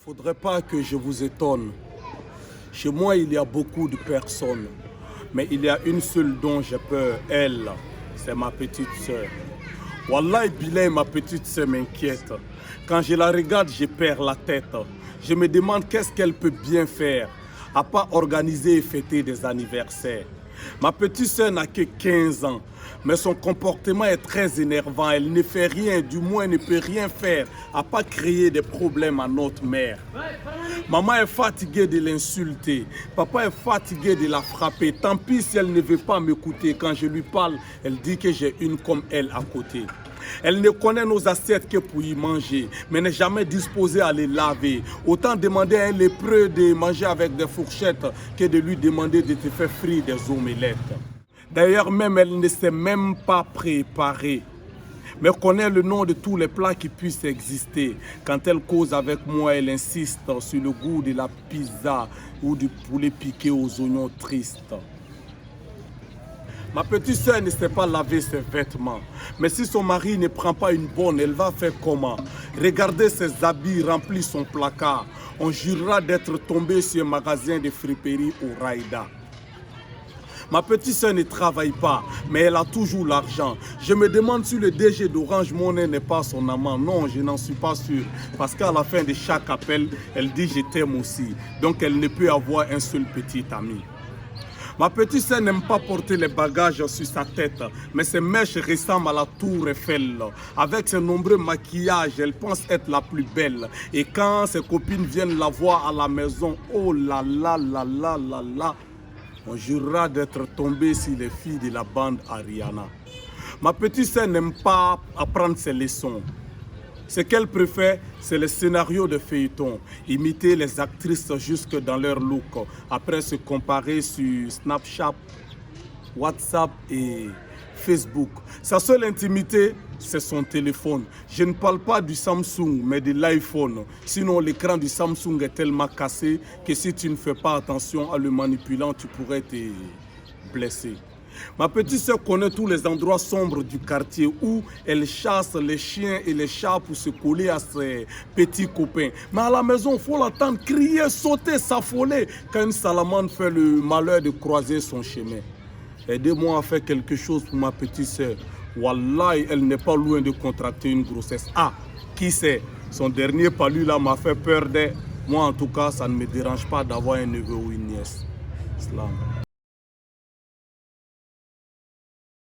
Faudrait pas que je vous étonne. Chez moi, il y a beaucoup de personnes. Mais il y a une seule dont j'ai peur, elle, c'est ma petite sœur. Wallah, Bilay, ma petite sœur m'inquiète. Quand je la regarde, je perds la tête. Je me demande qu'est-ce qu'elle peut bien faire, à part organiser et fêter des anniversaires. Ma petite sœur n'a que 15 ans, mais son comportement est très énervant. Elle ne fait rien, du moins ne peut rien faire, à part créer des problèmes à notre mère. Maman est fatiguée de l'insulter, papa est fatigué de la frapper. Tant pis si elle ne veut pas m'écouter. Quand je lui parle, elle dit que j'ai une comme elle à côté. Elle ne connaît nos assiettes que pour y manger, mais n'est jamais disposée à les laver. Autant demander à un lépreux de manger avec des fourchettes que de lui demander de te faire frire des omelettes. D'ailleurs, même elle ne s'est même pas préparée, mais connaît le nom de tous les plats qui puissent exister. Quand elle cause avec moi, elle insiste sur le goût de la pizza ou du poulet piqué aux oignons tristes. Ma petite sœur ne sait pas laver ses vêtements. Mais si son mari ne prend pas une bonne, elle va faire comment? Regardez ses habits remplis son placard. On jurera d'être tombé sur un magasin de friperie au Raïda. Ma petite sœur ne travaille pas, mais elle a toujours l'argent. Je me demande si le DG d'Orange Money n'est pas son amant. Non, je n'en suis pas sûr. Parce qu'à la fin de chaque appel, elle dit « je t'aime aussi ». Donc elle ne peut avoir un seul petit ami. Ma petite sœur n'aime pas porter les bagages sur sa tête, mais ses mèches ressemblent à la tour Eiffel. Avec ses nombreux maquillages, elle pense être la plus belle. Et quand ses copines viennent la voir à la maison, oh là là là là là là, on jurera d'être tombé sur les filles de la bande Ariana. Ma petite sœur n'aime pas apprendre ses leçons. Ce qu'elle préfère, c'est le scénario de feuilleton. Imiter les actrices jusque dans leur look. Après se comparer sur Snapchat, WhatsApp et Facebook. Sa seule intimité, c'est son téléphone. Je ne parle pas du Samsung, mais de l'iPhone. Sinon, l'écran du Samsung est tellement cassé que si tu ne fais pas attention à le manipulant, tu pourrais te blesser. Ma petite sœur connaît tous les endroits sombres du quartier où elle chasse les chiens et les chats pour se coller à ses petits copains. Mais à la maison, il faut l'entendre crier, sauter, s'affoler quand une salamandre fait le malheur de croiser son chemin. Aidez-moi à faire quelque chose pour ma petite sœur. Wallah, elle n'est pas loin de contracter une grossesse. Ah, qui sait? Son dernier palu là m'a fait peur. Moi en tout cas, ça ne me dérange pas d'avoir un neveu ou une nièce. Islam.